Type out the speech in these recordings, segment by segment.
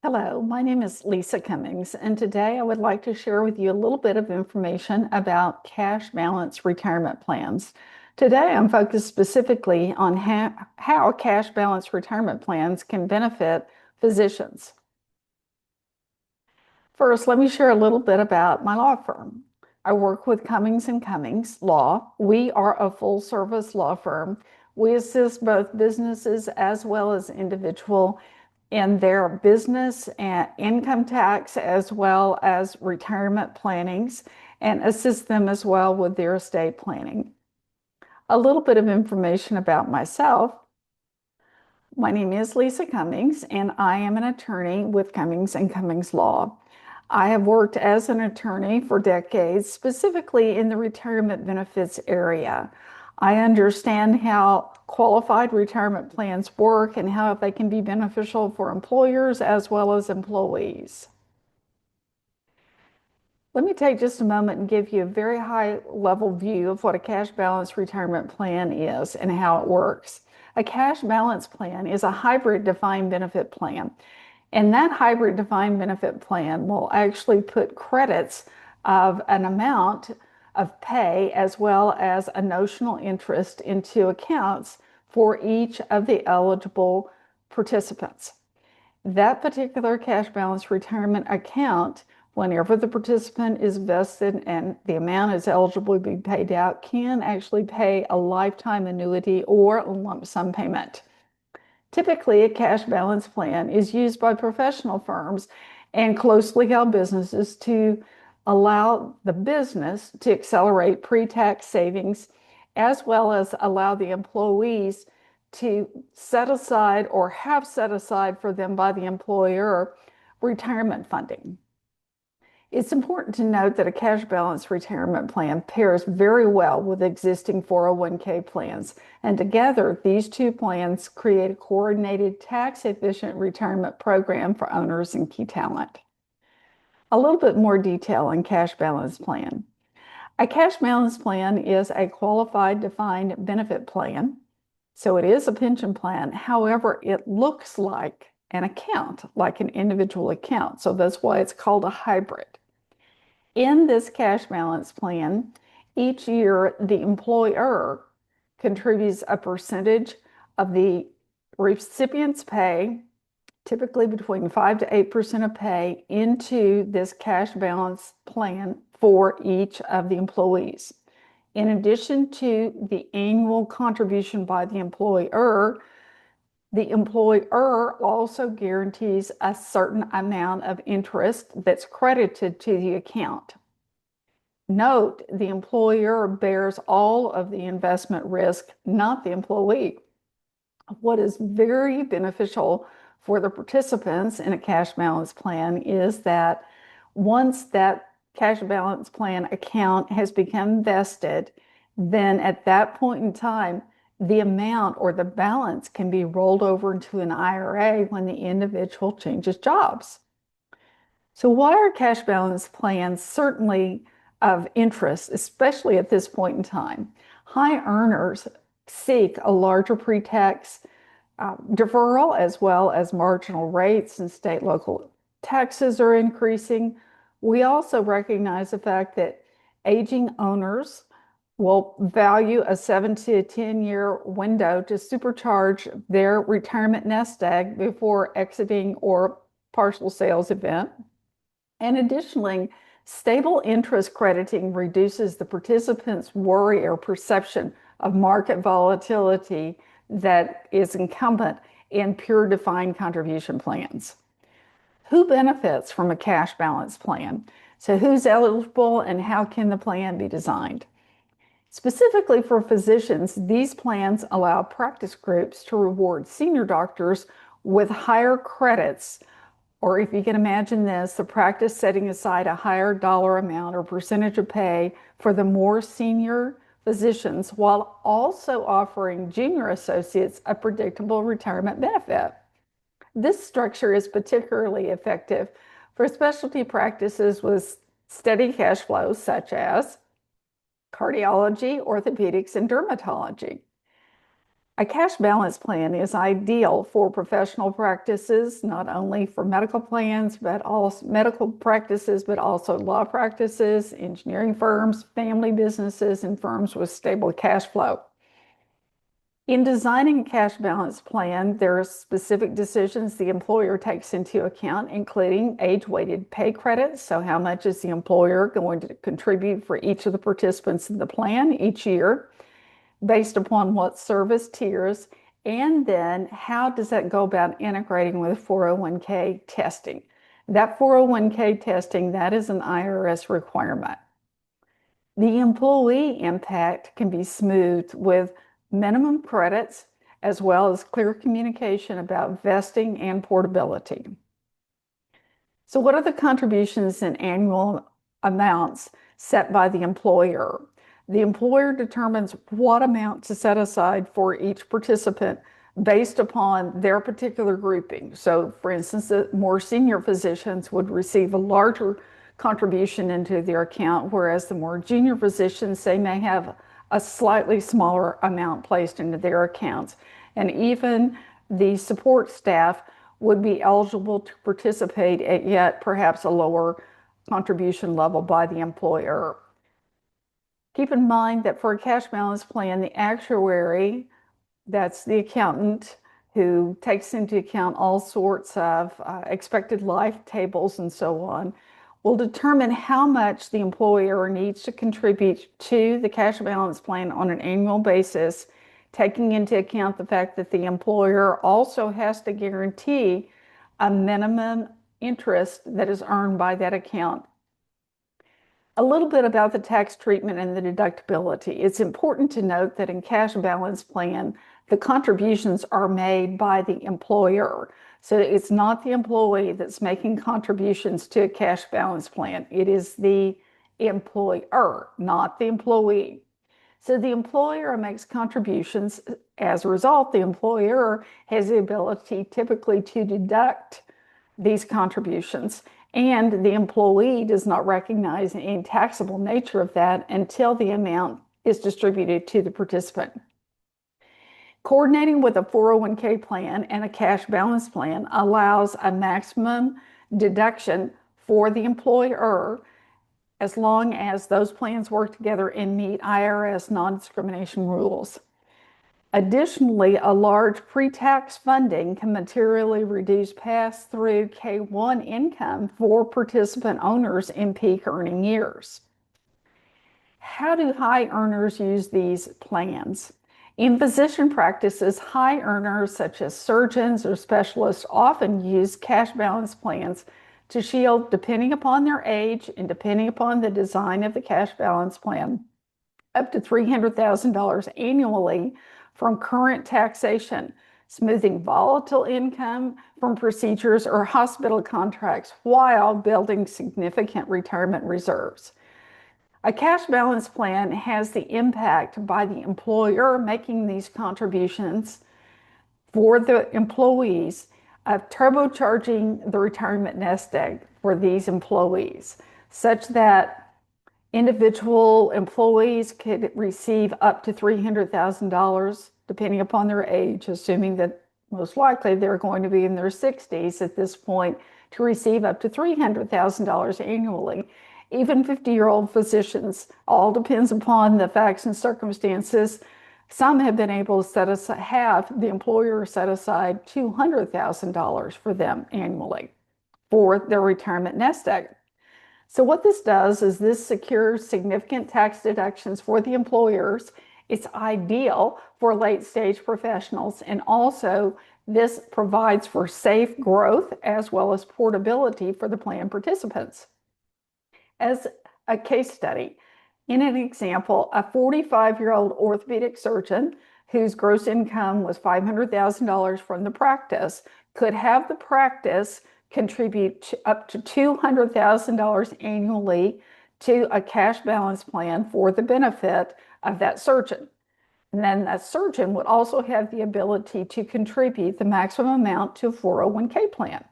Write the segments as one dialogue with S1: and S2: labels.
S1: Hello, my name is Lisa Cummings, and today I would like to share with you a little bit of information about cash balance retirement plans. Today, I'm focused specifically on how cash balance retirement plans can benefit physicians. First, let me share a little bit about my law firm. I work with Cummings and Cummings Law. We are a full-service law firm. We assist both businesses as well as individual in their business and income tax as well as retirement plannings and assist them as well with their estate planning. A little bit of information about myself. My name is Lisa Cummings, and I am an attorney with Cummings and Cummings Law. I have worked as an attorney for decades, specifically in the retirement benefits area. I understand how qualified retirement plans work and how they can be beneficial for employers as well as employees. Let me take just a moment and give you a very high level view of what a cash balance retirement plan is and how it works. A cash balance plan is a hybrid defined benefit plan. And that hybrid defined benefit plan will actually put credits of an amount of pay as well as a notional interest into accounts for each of the eligible participants. That particular cash balance retirement account, whenever the participant is vested and the amount is eligible to be paid out, can actually pay a lifetime annuity or a lump sum payment. Typically, a cash balance plan is used by professional firms and closely held businesses to allow the business to accelerate pre-tax savings, as well as allow the employees to set aside or have set aside for them by the employer retirement funding. It's important to note that a cash balance retirement plan pairs very well with existing 401k plans, and together these two plans create a coordinated tax-efficient retirement program for owners and key talent. A little bit more detail on cash balance plan. A cash balance plan is a qualified defined benefit plan, so it is a pension plan. However, it looks like an account, like an individual account, so that's why it's called a hybrid. In this cash balance plan, each year the employer contributes a percentage of the recipient's pay, typically between 5 to 8% of pay, into this cash balance plan for each of the employees. In addition to the annual contribution by the employer also guarantees a certain amount of interest that's credited to the account. Note, the employer bears all of the investment risk, not the employee. What is very beneficial for the participants in a cash balance plan is that once that cash balance plan account has become vested, then at that point in time, the amount or the balance can be rolled over into an IRA when the individual changes jobs. So why are cash balance plans certainly of interest, especially at this point in time? High earners seek a larger pre-tax deferral as well as marginal rates, and state local taxes are increasing. We also recognize the fact that aging owners will value a 7 to 10-year window to supercharge their retirement nest egg before exiting or partial sales event. And additionally, stable interest crediting reduces the participant's worry or perception of market volatility that is incumbent in pure defined contribution plans. Who benefits from a cash balance plan? So who's eligible and how can the plan be designed? Specifically for physicians, these plans allow practice groups to reward senior doctors with higher credits, or if you can imagine this, the practice setting aside a higher dollar amount or percentage of pay for the more senior physicians while also offering junior associates a predictable retirement benefit. This structure is particularly effective for specialty practices with steady cash flows such as cardiology, orthopedics, and dermatology. A cash balance plan is ideal for professional practices, not only for medical plans, but also medical practices, but also law practices, engineering firms, family businesses, and firms with stable cash flow. In designing a cash balance plan, there are specific decisions the employer takes into account, including age-weighted pay credits. So how much is the employer going to contribute for each of the participants in the plan each year, based upon what service tiers, and then how does that go about integrating with 401k testing? That 401k testing, that is an IRS requirement. The employee impact can be smoothed with minimum credits as well as clear communication about vesting and portability. So what are the contributions and annual amounts set by the employer? The employer determines what amount to set aside for each participant based upon their particular grouping. So for instance, the more senior physicians would receive a larger contribution into their account, whereas the more junior physicians, they may have a slightly smaller amount placed into their accounts. And even the support staff would be eligible to participate at yet perhaps a lower contribution level by the employer. Keep in mind that for a cash balance plan, the actuary, that's the accountant who takes into account all sorts of expected life tables and so on, will determine how much the employer needs to contribute to the cash balance plan on an annual basis, taking into account the fact that the employer also has to guarantee a minimum interest that is earned by that account. A little bit about the tax treatment and the deductibility. It's important to note that in cash balance plan, the contributions are made by the employer. So it's not the employee that's making contributions to a cash balance plan. It is the employer, not the employee. So the employer makes contributions. As a result, the employer has the ability typically to deduct these contributions, and the employee does not recognize any taxable nature of that until the amount is distributed to the participant. Coordinating with a 401k plan and a cash balance plan allows a maximum deduction for the employer as long as those plans work together and meet IRS non-discrimination rules. Additionally, a large pre-tax funding can materially reduce pass-through K-1 income for participant owners in peak earning years. How do high earners use these plans? In physician practices, high earners such as surgeons or specialists often use cash balance plans to shield, depending upon their age and depending upon the design of the cash balance plan, up to $300,000 annually from current taxation, smoothing volatile income from procedures or hospital contracts while building significant retirement reserves. A cash balance plan has the impact by the employer making these contributions for the employees of turbocharging the retirement nest egg for these employees, such that individual employees could receive up to $300,000 depending upon their age, assuming that most likely they're going to be in their 60s at this point, to receive up to $300,000 annually. Even 50-year-old physicians, all depends upon the facts and circumstances. Some have been able to have the employer set aside $200,000 for them annually for their retirement nest egg. So what this does is this secures significant tax deductions for the employers. It's ideal for late-stage professionals, and also this provides for safe growth as well as portability for the plan participants. As a case study, in an example, a 45-year-old orthopedic surgeon whose gross income was $500,000 from the practice could have the practice contribute up to $200,000 annually to a cash balance plan for the benefit of that surgeon. And then that surgeon would also have the ability to contribute the maximum amount to a 401k plan.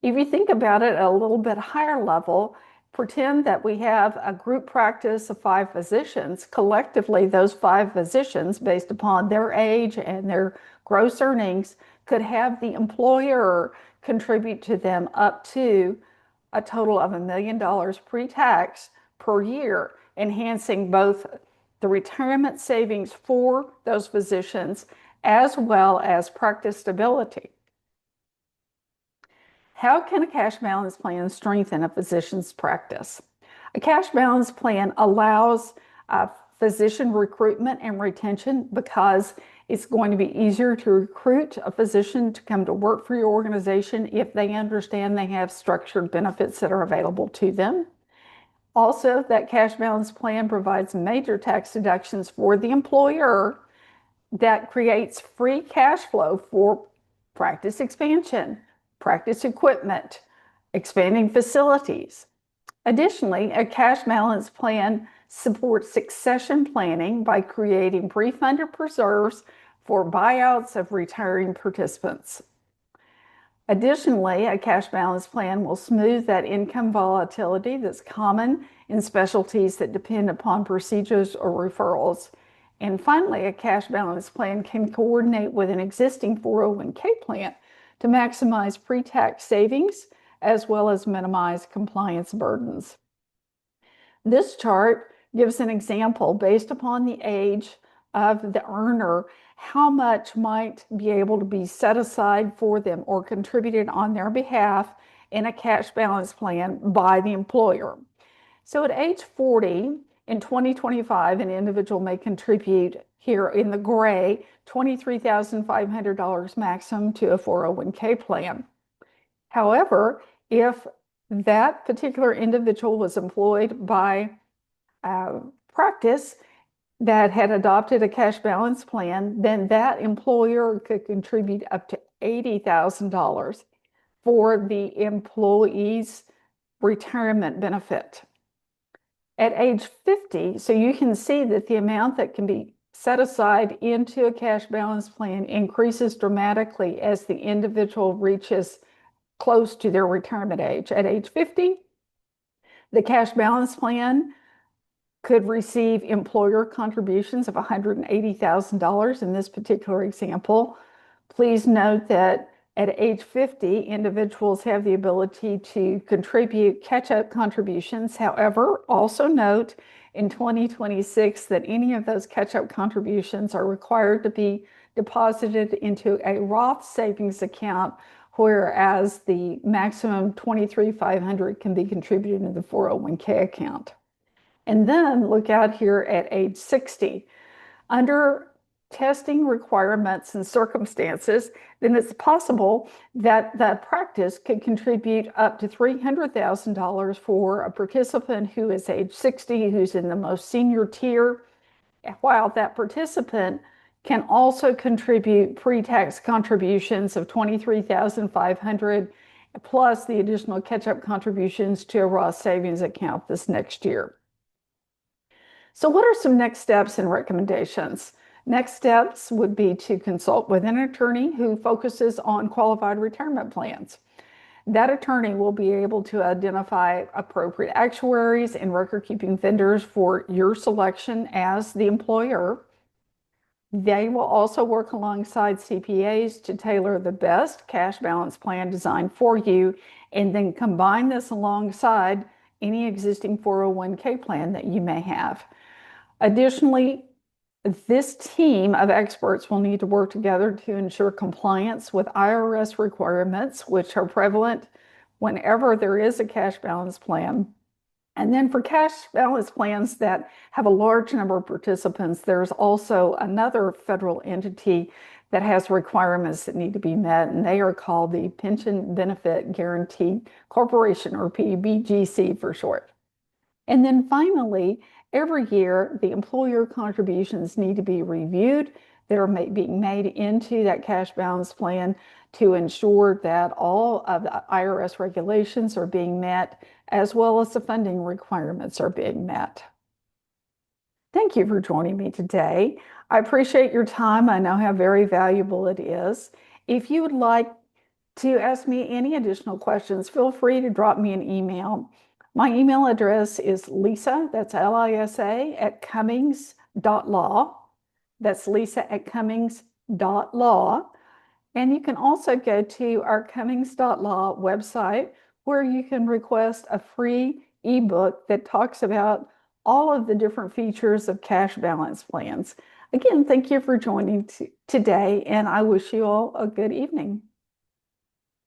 S1: If you think about it at a little bit higher level, Pretend that we have a group practice of 5 physicians. Collectively, those 5 physicians, based upon their age and their gross earnings, could have the employer contribute to them up to a total of $1 million pre-tax per year, enhancing both the retirement savings for those physicians as well as practice stability. How can a cash balance plan strengthen a physician's practice? A cash balance plan allows physician recruitment and retention because it's going to be easier to recruit a physician to come to work for your organization if they understand they have structured benefits that are available to them. Also, that cash balance plan provides major tax deductions for the employer that creates free cash flow for practice expansion, practice equipment, expanding facilities. Additionally, a cash balance plan supports succession planning by creating pre-funded reserves for buyouts of retiring participants. Additionally, a cash balance plan will smooth that income volatility that's common in specialties that depend upon procedures or referrals. And finally, a cash balance plan can coordinate with an existing 401k plan to maximize pre-tax savings as well as minimize compliance burdens. This chart gives an example based upon the age of the earner, how much might be able to be set aside for them or contributed on their behalf in a cash balance plan by the employer. So at age 40, in 2025, an individual may contribute, here in the gray, $23,500 maximum to a 401k plan. However, if that particular individual was employed by practice that had adopted a cash balance plan, then that employer could contribute up to $80,000 for the employee's retirement benefit. At age 50, so you can see that the amount that can be set aside into a cash balance plan increases dramatically as the individual reaches close to their retirement age. At age 50, the cash balance plan could receive employer contributions of $180,000 in this particular example. Please note that at age 50, individuals have the ability to contribute catch-up contributions. However, also note in 2026 that any of those catch-up contributions are required to be deposited into a Roth savings account, whereas the maximum $23,500 can be contributed into the 401k account. And then look out here at age 60. Under testing requirements and circumstances, then it's possible that the practice could contribute up to $300,000 for a participant who is age 60, who's in the most senior tier, while that participant can also contribute pre-tax contributions of $23,500 plus the additional catch-up contributions to a Roth savings account this next year. So what are some next steps and recommendations? Next steps would be to consult with an attorney who focuses on qualified retirement plans. That attorney will be able to identify appropriate actuaries and record-keeping vendors for your selection as the employer. They will also work alongside CPAs to tailor the best cash balance plan designed for you, and then combine this alongside any existing 401k plan that you may have. Additionally, this team of experts will need to work together to ensure compliance with IRS requirements, which are prevalent whenever there is a cash balance plan. And then for cash balance plans that have a large number of participants, there's also another federal entity that has requirements that need to be met, and they are called the Pension Benefit Guaranty Corporation, or PBGC for short. And then finally, every year, the employer contributions need to be reviewed. They're being made into that cash balance plan to ensure that all of the IRS regulations are being met, as well as the funding requirements are being met. Thank you for joining me today. I appreciate your time. I know how very valuable it is. If you would like to ask me any additional questions, feel free to drop me an email. My email address is Lisa, that's Lisa, at Cummings.law. That's Lisa at Cummings.law. And you can also go to our Cummings.law website where you can request a free ebook that talks about all of the different features of cash balance plans. Again, thank you for joining today, and I wish you all a good evening.